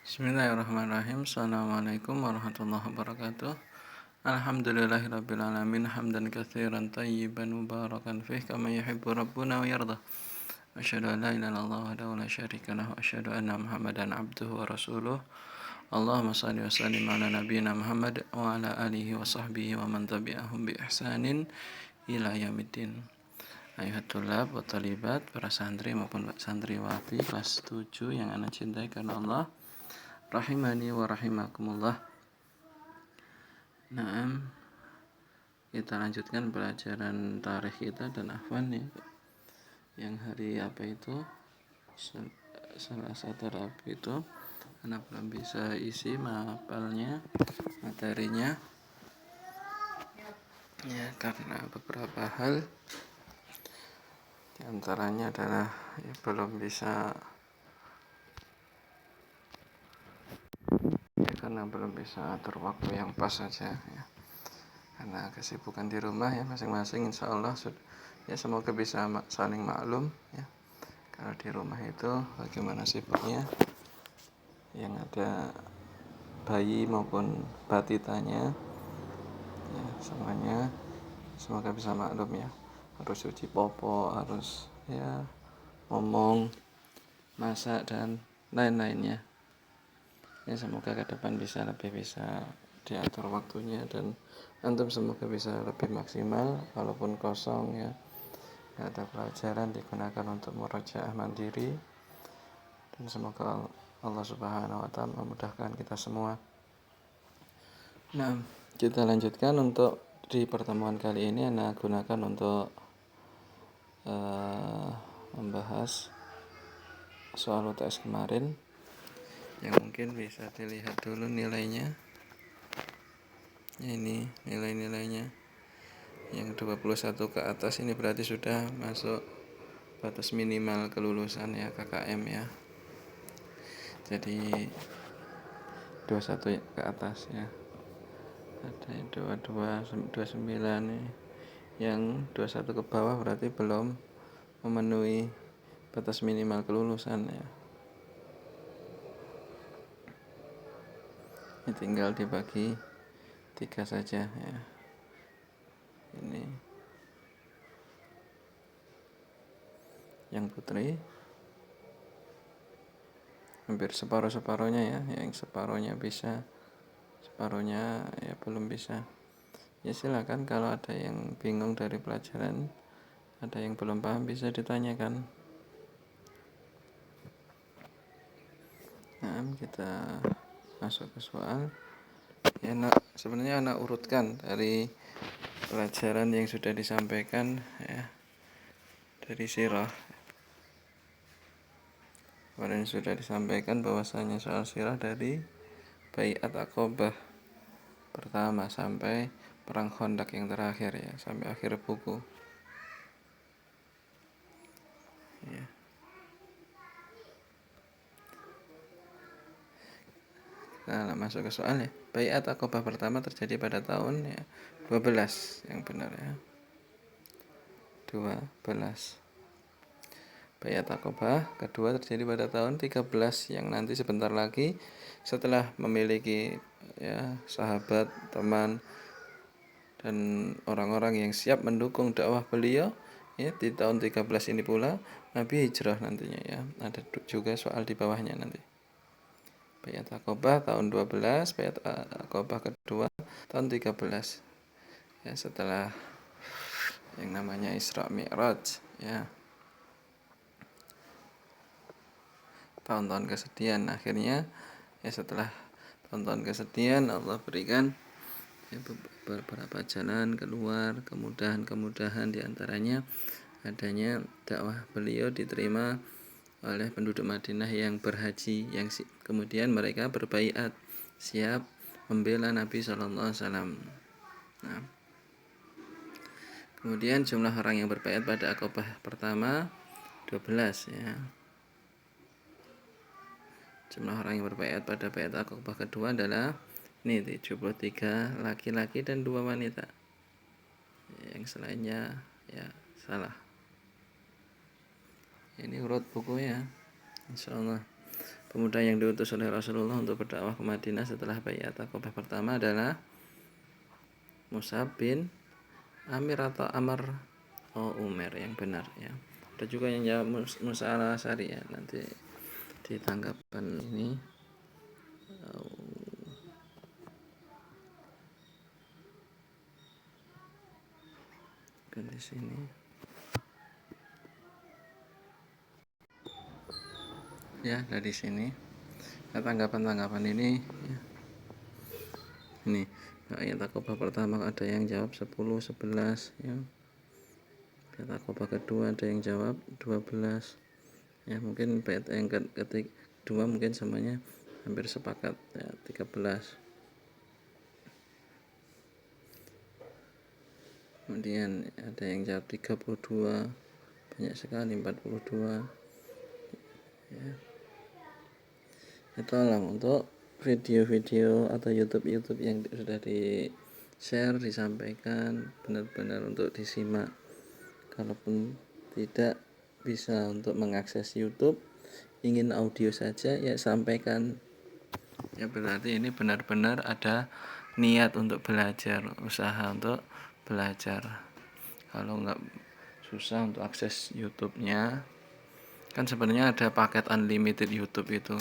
Bismillahirrahmanirrahim. Assalamualaikum warahmatullahi wabarakatuh. Alhamdulillahirabbil alamin hamdan katsiran tayyiban mubarakan fih kama yuhibbu rabbuna wa yarda. Asyhadu an la ilaha illallah wahdahu la syarika lahu wa asyhadu anna Muhammadan abduhu wa rasuluh. Allahumma shalli wa sallim ala nabiyyina Muhammad wa ala alihi wa sahbihi wa man tabi'ahum bi ihsanin ila yaumiddin. Ayuhat tulab wa talibat, para santri maupun santriwati kelas 7 yang ana cintai karena Allah, rahimani wa rahimakumullah. Naam, kita lanjutkan pelajaran tarikh kita dan afwan ya. Yang hari apa itu? Selasa terapi itu anak belum bisa isi mapalnya, materinya. Ya, karena beberapa hal di antaranya adalah ya, belum bisa karena belum bisa atur waktu yang pas saja ya. Karena kesibukan di rumah ya masing-masing, insya Allah ya semoga bisa saling maklum ya. Kalau di rumah itu bagaimana sibuknya, yang ada bayi maupun batitanya ya, semuanya semoga bisa maklum ya. Harus cuci popo, harus ya ngomong, masak dan lain-lainnya. Ya semoga ke depan bisa diatur waktunya dan antum semoga bisa lebih maksimal walaupun kosong ya. Ada pelajaran digunakan untuk murojaah mandiri dan semoga Allah Subhanahu wa taala memudahkan kita semua. Nah, kita lanjutkan untuk di pertemuan kali ini Anda gunakan untuk membahas soal UTS kemarin yang mungkin bisa dilihat dulu nilainya. Ini nilai-nilainya yang 21 ke atas ini berarti sudah masuk batas minimal kelulusan ya KKM ya. Jadi 21 ke atas ya. Ada 22, 29 nih. Yang 21 ke bawah berarti belum memenuhi batas minimal kelulusan ya. Ini tinggal dibagi 3 saja ya. Ini yang putri hampir separuh-separuhnya ya. Yang separuhnya bisa, separuhnya ya belum bisa. Ya silakan kalau ada yang bingung dari pelajaran, ada yang belum paham bisa ditanyakan. Nah, kita masuk ke soal. Ya, sebenarnya anak urutkan dari pelajaran yang sudah disampaikan ya dari sirah. Kemarin sudah disampaikan bahwasanya soal sirah dari Bai'at Aqabah pertama sampai perang Khandaq yang terakhir ya, sampai akhir buku. Ya. Nah, masuk ke soal ya. Bai'at Aqabah pertama terjadi pada tahun ya 12 yang benar ya. 12. Bai'at Aqabah kedua terjadi pada tahun 13 yang nanti sebentar lagi setelah memiliki ya sahabat, teman dan orang-orang yang siap mendukung dakwah beliau ya di tahun 13 ini pula Nabi hijrah nantinya ya. Ada juga soal di bawahnya nanti. Bai'at Aqabah tahun 12, Bai'at Aqabah kedua tahun 13. Ya setelah yang namanya Isra Mi'raj ya. Tahun-tahun kesedihan akhirnya ya setelah tahun-tahun kesedihan Allah berikan ya, beberapa jalan keluar, kemudahan-kemudahan diantaranya adanya dakwah beliau diterima oleh penduduk Madinah yang berhaji, yang kemudian mereka berbaiat siap membela Nabi SAW. Nah, kemudian jumlah orang yang berbaiat pada Aqabah pertama 12 ya. Jumlah orang yang berbaiat pada baiat Aqabah kedua adalah ini 73 laki-laki dan 2 wanita. Yang selainnya ya salah. Ini urut bukunya, insyaallah. pemuda yang diutus oleh Rasulullah untuk berdakwah ke Madinah setelah Baiat Aqabah pertama adalah Mus'ab bin Amir atau Amr. Umar yang benar ya. Ada juga yang jawab Musa al-Asy'ari ya. Nanti di tanggapan ini di sini ya, dari sini nah, tanggapan ini ya. Ini ayat Aqabah pertama ada yang jawab 10, 11 ya. Ayat Aqabah kedua ada yang jawab 12 ya. Mungkin ayat yang kedua mungkin semuanya hampir sepakat ya, 13. Kemudian ada yang jawab 32, banyak sekali 42 ya. Tolong untuk video-video atau YouTube yang sudah di share, disampaikan benar-benar untuk disimak. Kalaupun tidak bisa untuk mengakses YouTube, ingin audio saja ya sampaikan ya, berarti ini benar-benar ada niat untuk belajar, usaha untuk belajar. Kalau nggak susah untuk akses YouTube-nya, kan sebenarnya ada paket unlimited YouTube itu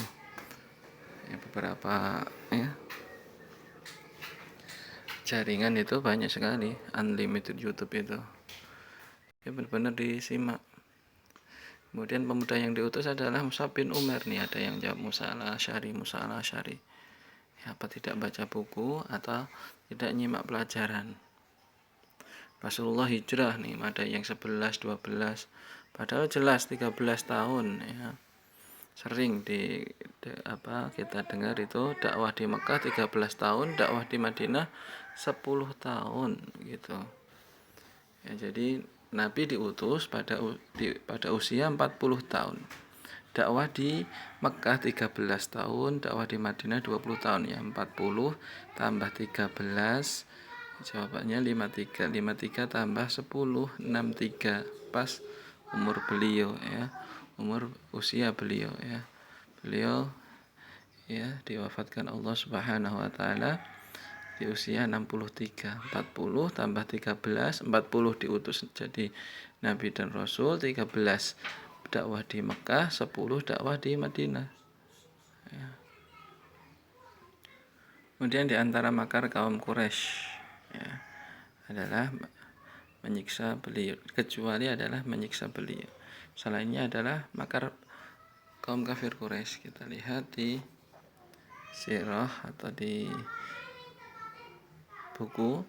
ya, beberapa ya jaringan itu banyak sekali unlimited YouTube itu ya, benar-benar disimak. Kemudian pemuda yang diutus adalah Mus'ab bin Umar nih, ada yang jawab Musa al-Asy'ari ya, apa tidak baca buku atau tidak nyimak pelajaran. Rasulullah hijrah nih, ada yang 11, 12, padahal jelas 13 tahun ya. Sering kita dengar itu dakwah di Mekah 13 tahun, dakwah di Madinah 10 tahun gitu ya. Jadi Nabi diutus pada usia 40 tahun, dakwah di Mekah 13 tahun, dakwah di Madinah 20 tahun ya. 40 tambah 13 jawabannya 53. 53 tambah 10 63, pas umur beliau ya, umur usia beliau ya. Beliau ya diwafatkan Allah Subhanahu wa taala di usia 63. 40 tambah 13, 40 diutus jadi nabi dan rasul, 13 dakwah di Mekah, 10 dakwah di Madinah ya. Kemudian di antara makar kaum Quraisy ya, adalah menyiksa beliau, kecuali adalah menyiksa beliau. Selainnya adalah makar kaum kafir Quraisy. Kita lihat di sirah atau di buku,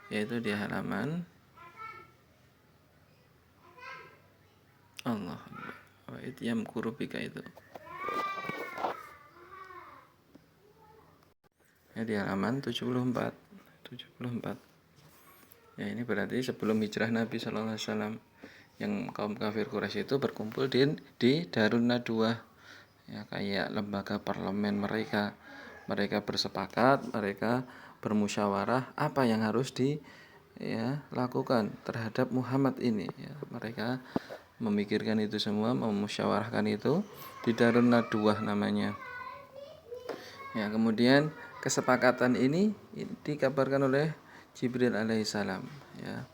yaitu di halaman Allah wa idyam kurubika itu ya, di halaman 74 ya. Ini berarti sebelum hijrah Nabi Sallallahu Alaihi Wasallam, yang kaum kafir Quraisy itu berkumpul di Darun Nadwah ya, kayak lembaga parlemen mereka bersepakat, mereka bermusyawarah apa yang harus lakukan terhadap Muhammad ini ya. Mereka memikirkan itu semua, memusyawarahkan itu di Darun Nadwah namanya ya. Kemudian kesepakatan ini dikabarkan oleh Jibril alaihissalam ya.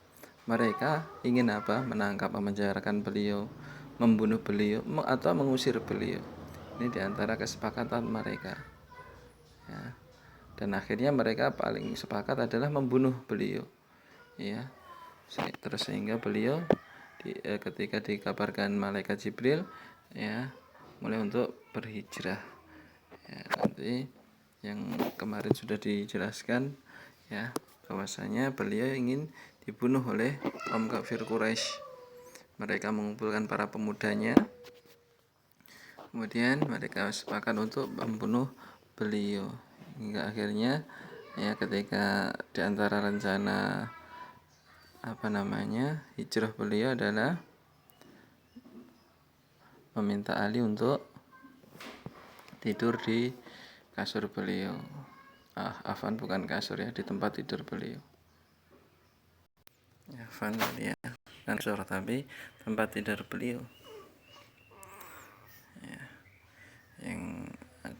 Mereka ingin apa? Menangkap, memenjarakan beliau, membunuh beliau, atau mengusir beliau. Ini diantara kesepakatan mereka ya. Dan akhirnya mereka paling sepakat adalah membunuh beliau ya. Terus sehingga beliau ketika dikabarkan malaikat Jibril ya, mulai untuk berhijrah ya. Nanti yang kemarin sudah dijelaskan ya, bahwasanya beliau ingin dibunuh oleh kaum kafir Quraisy. Mereka mengumpulkan para pemudanya, kemudian mereka sepakat untuk membunuh beliau, hingga akhirnya ya, ketika diantara rencana hijrah beliau adalah meminta Ali untuk tidur di kasur beliau. Afan bukan kasur ya, di tempat tidur beliau. Afan ya, kasur tapi tempat tidur beliau. Ya.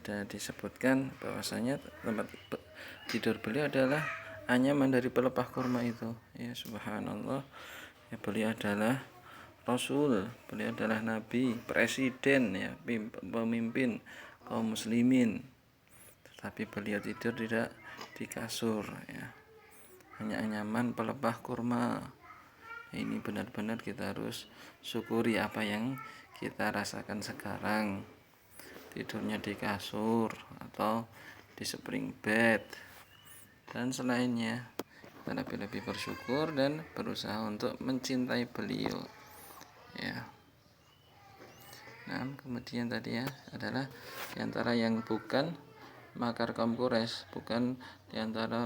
ada disebutkan bahwasanya tempat tidur beliau adalah anyaman dari pelepah kurma itu. Ya subhanallah, ya beliau adalah Rasul, beliau adalah Nabi, presiden, ya pemimpin kaum muslimin, tetapi beliau tidur tidak di kasur, ya hanya anyaman pelepah kurma. Ini benar-benar kita harus syukuri apa yang kita rasakan sekarang, tidurnya di kasur atau di spring bed dan selainnya. Kita lebih bersyukur dan berusaha untuk mencintai beliau, ya. Nah, kemudian tadi ya adalah diantara yang bukan makar kaum Quraisy, bukan diantara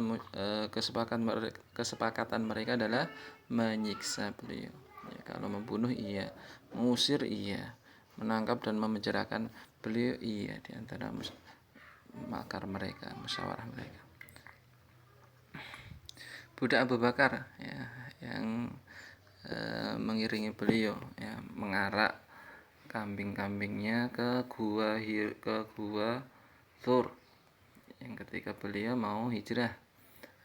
kesepakatan mereka adalah menyiksa beliau. Ya, kalau membunuh iya, mengusir iya, menangkap dan memenjarakan beliau iya, diantara makar mereka, musyawarah mereka. Budak Abu Bakar, ya, yang mengiringi beliau, ya, mengarak kambing-kambingnya ke gua Thur yang ketika beliau mau hijrah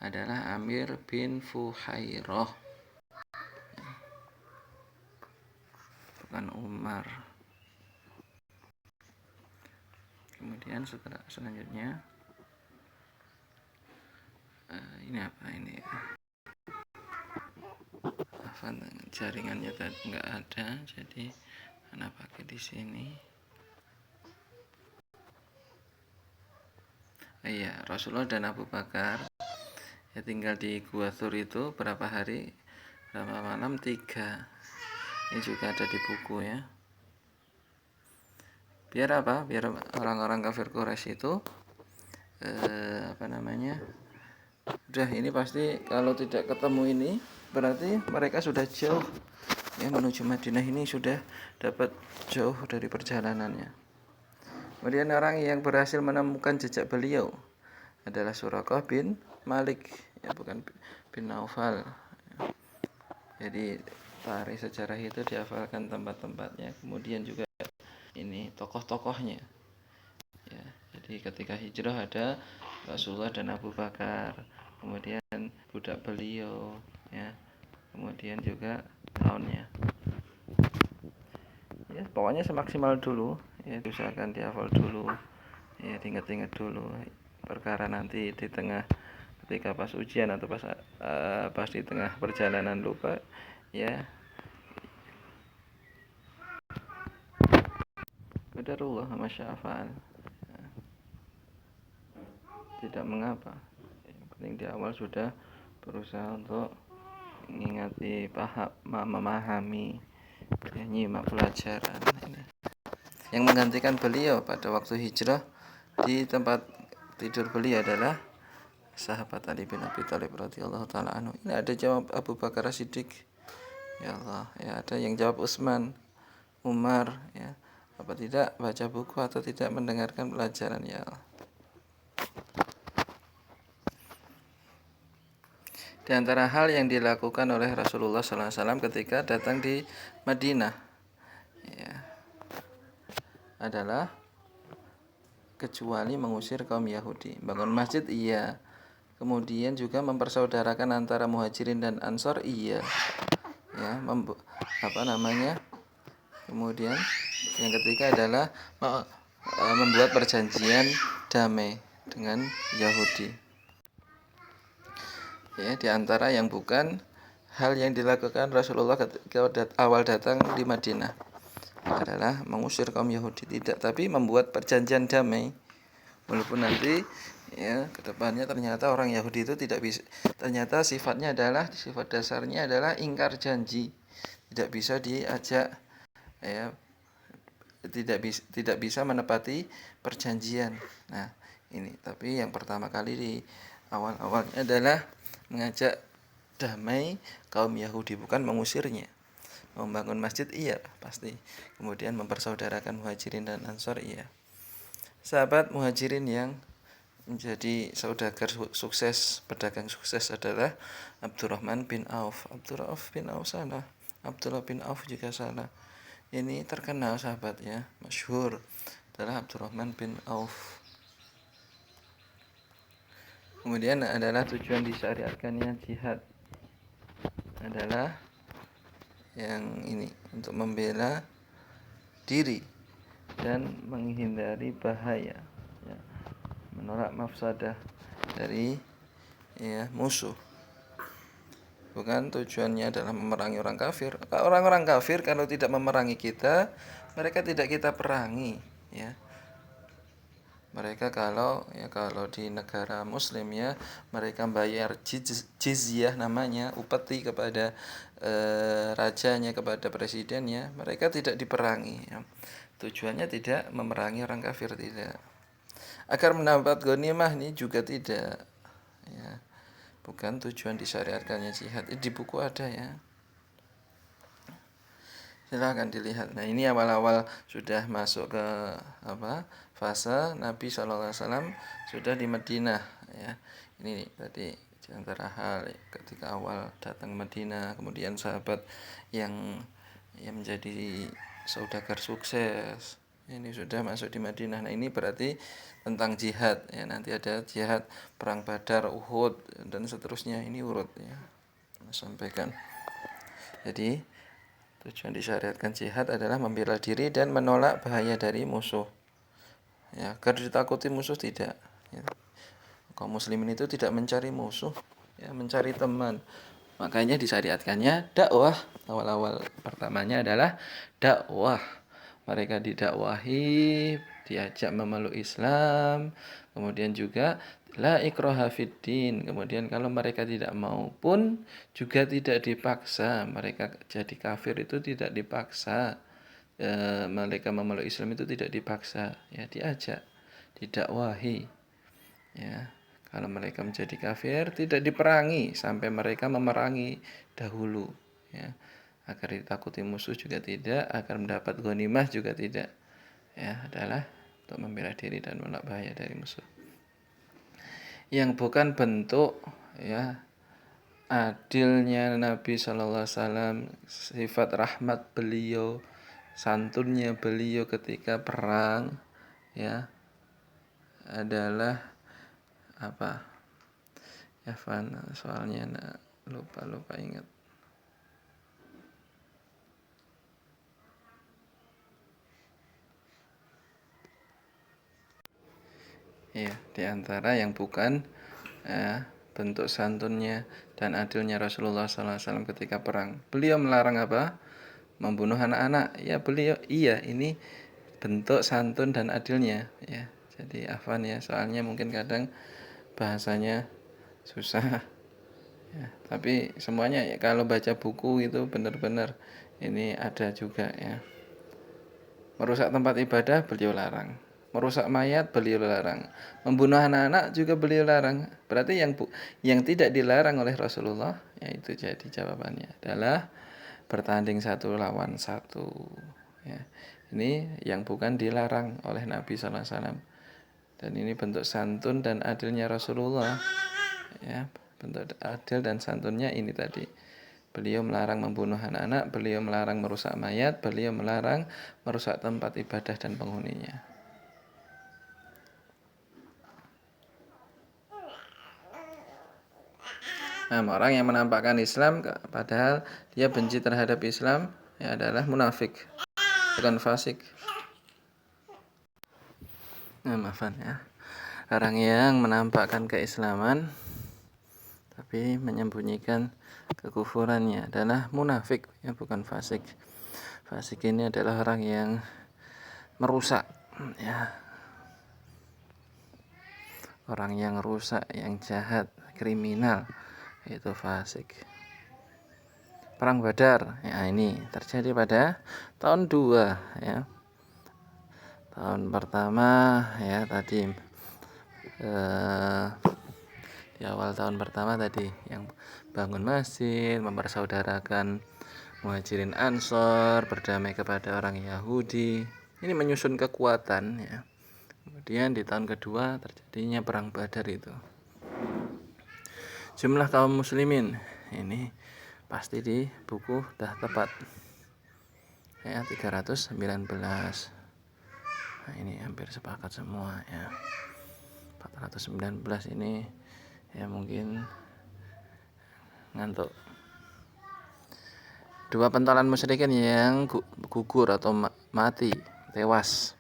adalah Amir bin Fuhairah, bukan Umar. Kemudian selanjutnya ini apa ini? Jaringannya tadi nggak ada, jadi anak pakai di sini. Iya, Rasulullah dan Abu Bakar ya tinggal di Gua Thur itu berapa hari, berapa malam? 3. Ini juga ada di buku, ya. Biar apa? Biar orang-orang kafir Quraisy itu udah ini pasti kalau tidak ketemu ini berarti mereka sudah jauh, ya, menuju Madinah ini sudah dapat jauh dari perjalanannya. Kemudian orang yang berhasil menemukan jejak beliau adalah Suraqah bin Malik, ya, bukan bin Naufal. Jadi tarikh sejarah itu dihafalkan tempat-tempatnya, kemudian juga ini tokoh-tokohnya, ya. Jadi ketika hijrah ada Rasulullah dan Abu Bakar, kemudian budak beliau, ya, kemudian juga tahunnya, ya, pokoknya semaksimal dulu, ya, usahakan dihafal dulu, ya, diingat-ingat dulu, perkara nanti di tengah ketika pas ujian atau pas di tengah perjalanan lupa, ya, qadarullah masya'afal, ya, tidak mengapa, yang penting di awal sudah berusaha untuk mengingati, memahami, ya, nyimak pelajaran ini. Yang menggantikan beliau pada waktu hijrah di tempat tidur beliau adalah sahabat Ali bin Abi Thalib radhiyallahu taala anhu. Ini ada jawab Abu Bakar As-Siddiq, ya Allah, ya, ada yang jawab Utsman, Umar, ya, apa tidak baca buku atau tidak mendengarkan pelajaran, ya Allah. Di antara hal yang dilakukan oleh Rasulullah SAW ketika datang di Madinah, ya, adalah kecuali mengusir kaum Yahudi. Bangun masjid iya, kemudian juga mempersaudarakan antara Muhajirin dan Ansor iya, ya, kemudian yang ketiga adalah membuat perjanjian damai dengan Yahudi. Ya, di antara yang bukan hal yang dilakukan Rasulullah ketika awal datang di Madinah adalah mengusir kaum Yahudi, tidak, tapi membuat perjanjian damai. Walaupun nanti, ya, kedepannya ternyata orang Yahudi itu tidak bisa, ternyata sifat dasarnya adalah ingkar janji, tidak bisa diajak, ya, tidak bisa menepati perjanjian. Nah, ini tapi yang pertama kali di awal-awalnya adalah mengajak damai kaum Yahudi, bukan mengusirnya. Membangun masjid iya pasti, kemudian mempersaudarakan Muhajirin dan Ansor iya. Sahabat Muhajirin yang menjadi saudagar sukses, pedagang sukses adalah Abdurrahman bin Auf. Abdullah bin Auf juga salah. Ini terkenal sahabat, ya, masyhur adalah Abdurrahman bin Auf. Kemudian adalah tujuan disyariatkannya jihad adalah yang ini, untuk membela diri dan menghindari bahaya, ya, menolak mafsadah dari musuh. Bukan tujuannya adalah memerangi orang kafir. Orang-orang kafir kalau tidak memerangi kita, mereka tidak kita perangi, ya. Mereka kalau di negara muslim, ya, mereka bayar jizyah namanya, upeti kepada rajanya, kepada presidennya, mereka tidak diperangi, ya. Tujuannya tidak memerangi orang kafir, tidak. Agar mendapat ghanimah ini juga tidak, ya. Bukan tujuan disyariatkannya jihad. Di buku ada, ya. Silahkan dilihat. Nah, ini awal-awal sudah masuk ke fase Nabi SAW sudah di Madinah, ya. Ini tadi di antara hal ketika awal datang Madinah, kemudian sahabat yang menjadi saudagar sukses. Ini sudah masuk di Madinah. Nah, ini berarti tentang jihad, ya. Nanti ada jihad perang Badar, Uhud, dan seterusnya. Ini urut, ya, sampaikan. Jadi tujuan disyariatkan jihad adalah membela diri dan menolak bahaya dari musuh, ya, agar ditakuti musuh tidak, ya. Kaum muslimin itu tidak mencari musuh, ya, mencari teman. Makanya disyariatkannya dakwah. Awal-awal pertamanya adalah dakwah. Mereka didakwahi, diajak memeluk Islam, kemudian juga la ikraha fiddin. Kemudian kalau mereka tidak mau pun juga tidak dipaksa. Mereka jadi kafir itu tidak dipaksa. Mereka memeluk Islam itu tidak dipaksa, ya, diajak, didakwahi, ya. Kalau mereka menjadi kafir tidak diperangi sampai mereka memerangi dahulu, ya. Agar ditakuti musuh juga tidak, agar mendapat ghanimah juga tidak, ya, adalah untuk membela diri dan menolak bahaya dari musuh. Yang bukan bentuk, ya, adilnya Nabi SAW, sifat rahmat beliau, santunnya beliau ketika perang, ya, adalah apa? Ya, soalnya lupa ingat. Ya, di antara yang bukan bentuk santunnya dan adilnya Rasulullah SAW ketika perang, beliau melarang apa? Membunuh anak-anak. Ya, beliau, iya, ini bentuk santun dan adilnya, ya. Jadi afwan, ya, soalnya mungkin kadang bahasanya susah, ya. Tapi semuanya, ya, kalau baca buku itu benar-benar ini ada juga, ya. Merusak tempat ibadah beliau larang, merusak mayat beliau larang, membunuh anak-anak juga beliau larang. Berarti yang tidak dilarang oleh Rasulullah, yaitu jadi jawabannya adalah bertanding 1 lawan 1, ya. Ini yang bukan dilarang oleh Nabi SAW. Dan ini bentuk santun dan adilnya Rasulullah, ya. Bentuk adil dan santunnya ini tadi. Beliau melarang membunuh anak-anak, beliau melarang merusak mayat, beliau melarang merusak tempat ibadah dan penghuninya. Nah, orang yang menampakkan Islam padahal dia benci terhadap Islam, ya, adalah munafik, bukan fasik. Nah, maafan, ya. Orang yang menampakkan keislaman tapi menyembunyikan kekufurannya adalah munafik, ya, bukan fasik. Fasik ini adalah orang yang merusak, ya. Orang yang rusak, yang jahat, kriminal, itu fasik. Perang Badar, ya, ini terjadi pada tahun 2, ya. Tahun pertama, ya, tadi di awal tahun pertama tadi yang bangun masjid, mempersaudarakan Muhajirin Ansor, berdamai kepada orang Yahudi. Ini menyusun kekuatan, ya. Kemudian di tahun kedua terjadinya perang Badar itu. Jumlah kaum muslimin ini pasti di buku dah tepat, ya, 319. Nah, ini hampir sepakat semua, ya. 419 ini ya mungkin ngantuk. Dua pentolan musyrikin yang gugur atau mati, tewas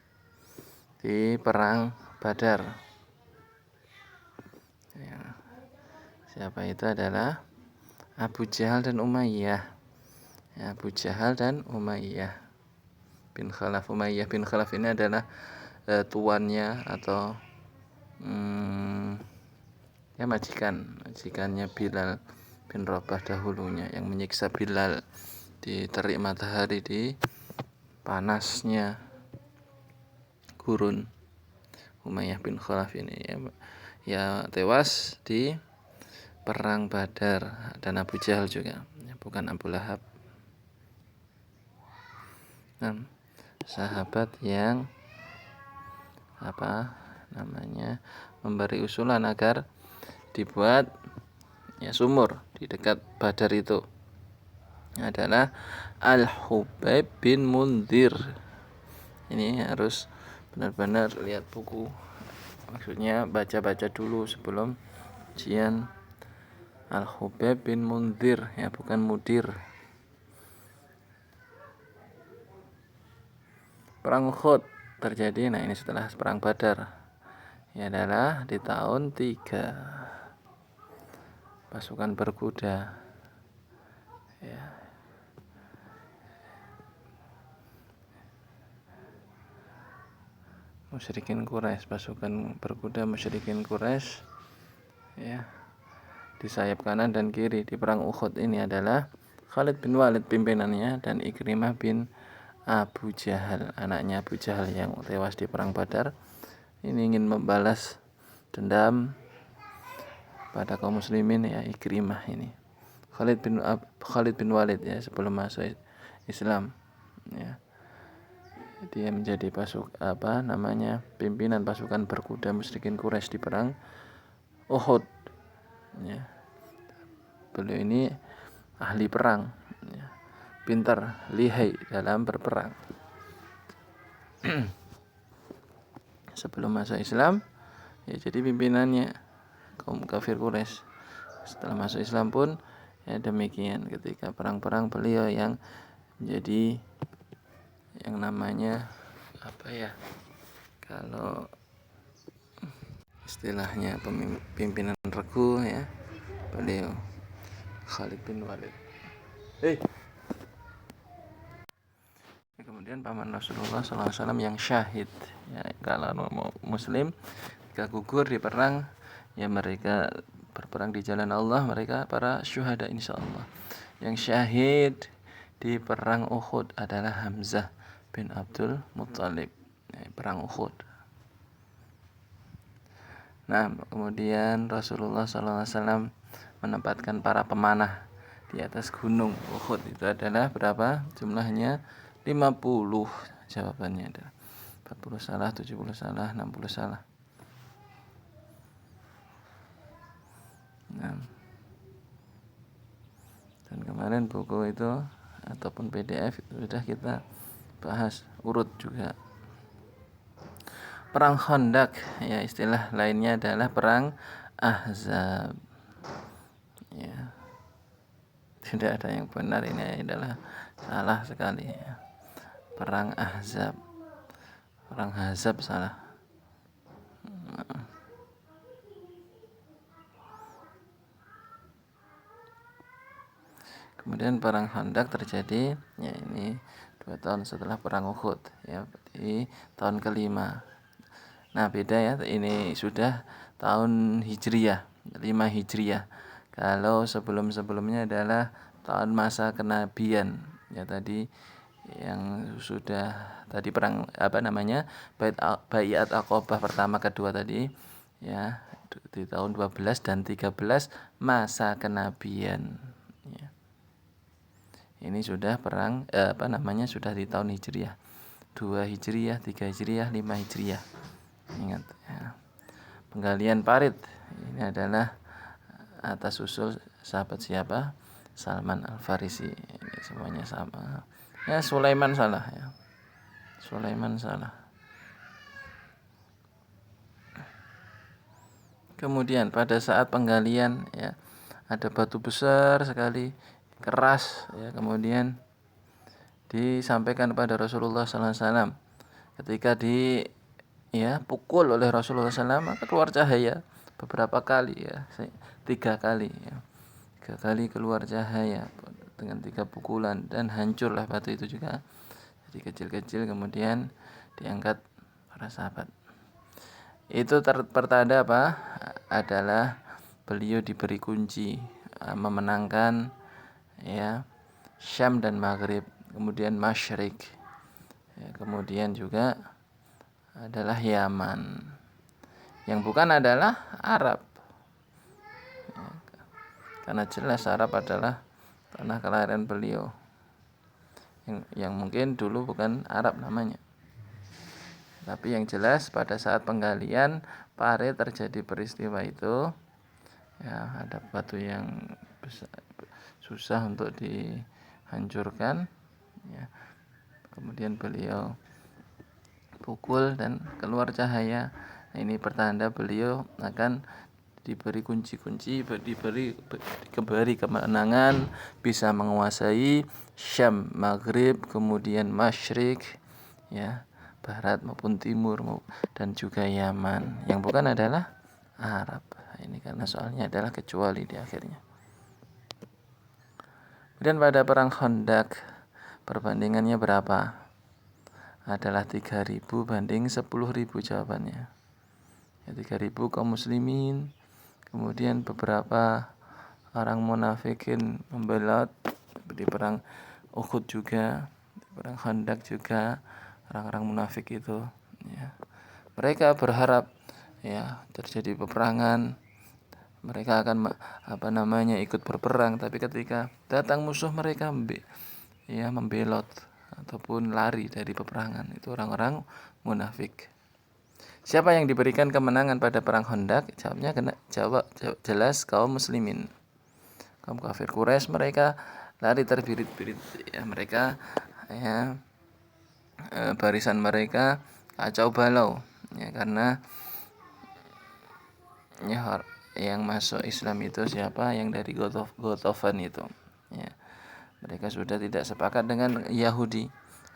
di perang Badar. Ya, siapa itu adalah Abu Jahal dan Umayyah. Ya, Abu Jahal dan Umayyah bin Khalaf. Umayyah bin Khalaf ini adalah tuannya atau ya majikannya Bilal bin Rabah dahulunya, yang menyiksa Bilal di terik matahari di panasnya gurun. Umayyah bin Khalaf ini ya tewas di perang Badar, dan Abu Jahal juga, ya, bukan Abu Lahab. Nah, sahabat yang memberi usulan agar dibuat ya sumur di dekat Badar itu adalah Al-Hubaib bin Mundhir. Ini harus benar-benar lihat buku, maksudnya baca-baca dulu sebelum ujian. Al-Hubaib bin Mundhir, ya bukan Mudir. Perang Uhud terjadi, nah ini setelah perang Badar, ya adalah di tahun 3 pasukan berkuda, ya. Musyrikin Quraisy, pasukan berkuda musyrikin Quraisy, ya, di sayap kanan dan kiri di perang Uhud ini adalah Khalid bin Walid pimpinannya, dan Ikrimah bin Abu Jahal, anaknya Abu Jahal yang tewas di perang Badar. Ini ingin membalas dendam pada kaum muslimin, ya, Ikrimah ini. Khalid bin Walid, ya, sebelum masuk Islam, ya, dia menjadi pimpinan pasukan berkuda musyrikin Quraisy di perang Uhud, ya. Beliau ini ahli perang, ya, pintar, lihai dalam berperang. Sebelum masuk Islam, ya, jadi pimpinannya kaum kafir Quraisy. Setelah masuk Islam pun, ya, demikian. Ketika perang-perang beliau yang menjadi yang namanya kalau istilahnya pimpinan regu, ya, beliau Khalid bin Walid. Kemudian paman Rasulullah SAW yang syahid, ya, kalau muslim jika gugur di perang, ya mereka berperang di jalan Allah, mereka para syuhada insyaallah. Yang syahid di perang Uhud adalah Hamzah bin Abdul Muttalib, ya, perang Uhud. Nah, kemudian Rasulullah SAW menempatkan para pemanah di atas gunung Uhud. Itu adalah berapa jumlahnya? 50. Jawabannya adalah 40 salah, 70 salah, 60 salah. Nah, dan kemarin buku itu ataupun PDF itu sudah kita bahas urut juga. Perang Khandaq, ya, istilah lainnya adalah perang Ahzab, ya. Tidak ada yang benar, ini adalah salah sekali, ya. Perang Ahzab, perang Ahzab salah. Kemudian perang Khandaq terjadi, ya, ini 2 tahun setelah perang Uhud, ya, di tahun kelima. Nah, beda, ya, ini sudah tahun Hijriyah, 5 Hijriyah. Kalau sebelum-sebelumnya adalah tahun masa kenabian, ya, tadi yang sudah tadi perang Baiat Aqobah pertama kedua tadi, ya, di tahun 12 dan 13 masa kenabian, ya. Ini sudah perang sudah di tahun Hijriyah, 2 Hijriyah, 3 Hijriyah, 5 Hijriyah. Ingat, ya. Penggalian parit ini adalah atas usul sahabat siapa? Salman Al-Farisi. Ini semuanya sama. Ya, Sulaiman salah, ya. Sulaiman salah. Kemudian pada saat penggalian ya ada batu besar sekali keras ya, kemudian disampaikan kepada Rasulullah SAW. Ketika pukul oleh Rasulullah SAW, maka keluar cahaya beberapa kali ya, 3 kali ya. 3 kali keluar cahaya dengan 3 pukulan dan hancurlah batu itu juga. Jadi kecil-kecil, kemudian diangkat para sahabat. Itu pertanda apa? Adalah beliau diberi kunci memenangkan ya Syam dan Maghrib, kemudian Masyrik ya, kemudian juga adalah Yaman, yang bukan adalah Arab ya, karena jelas Arab adalah tanah kelahiran beliau yang mungkin dulu bukan Arab namanya. Tapi yang jelas pada saat penggalian pare terjadi peristiwa itu ya, ada batu yang besar, susah untuk dihancurkan ya. Kemudian beliau pukul dan keluar cahaya. Nah, ini pertanda beliau akan diberi kunci-kunci, diberi kemenangan, bisa menguasai Syam, Maghrib, kemudian Masyrik ya, barat maupun timur, dan juga Yaman, yang bukan adalah Arab. Ini karena soalnya adalah kecuali di akhirnya. Kemudian pada perang Khandaq perbandingannya berapa? Adalah 3.000 banding 10.000 jawabannya. Ya, 3.000 kaum muslimin, kemudian beberapa orang munafikin membelot di perang Uhud juga, di perang Khandaq juga, orang-orang munafik itu ya. Mereka berharap ya terjadi peperangan, mereka akan ikut berperang, tapi ketika datang musuh mereka membelot ataupun lari dari peperangan. Itu orang-orang munafik. Siapa yang diberikan kemenangan pada perang Khandaq? Jawabnya jelas kaum muslimin. Kaum kafir Quraisy mereka lari terbirit-birit ya, mereka ya barisan mereka kacau balau ya, karena ya yang masuk Islam itu siapa? Yang dari Gotofan itu ya. Mereka sudah tidak sepakat dengan Yahudi,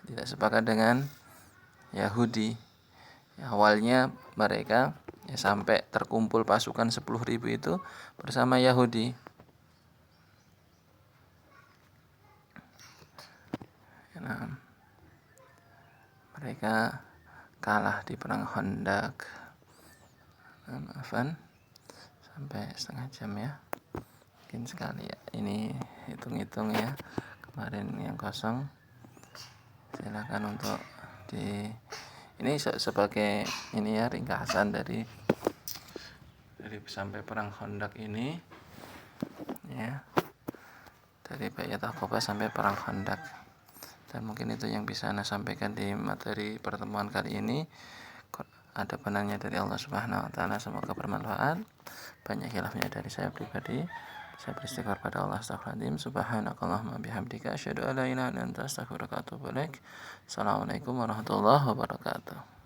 tidak sepakat dengan Yahudi. Ya, awalnya mereka ya, sampai terkumpul pasukan 10.000 itu bersama Yahudi. Nah, mereka kalah di perang Khandaq. Maafan sampai setengah jam ya, mungkin sekali ya. Ini hitung-hitung ya, kemarin yang kosong. Silakan untuk ini sebagai ini ya, ringkasan dari sampai perang Khandaq ini ya, dari Baiat Aqabah sampai perang Khandaq. Dan mungkin itu yang bisa Anda sampaikan di materi pertemuan kali ini. Ada benarnya dari Allah Subhanahu wa taala, semoga bermanfaat. Banyak khilafnya dari saya pribadi. Saya beristighfar pada Allah. Astagfirullahaladzim. Subhanakallahumma bihamdika asyhadu an la ilaha illa anta astaghfiruka wa atubu ilaik. Assalamualaikum warahmatullahi wabarakatuh.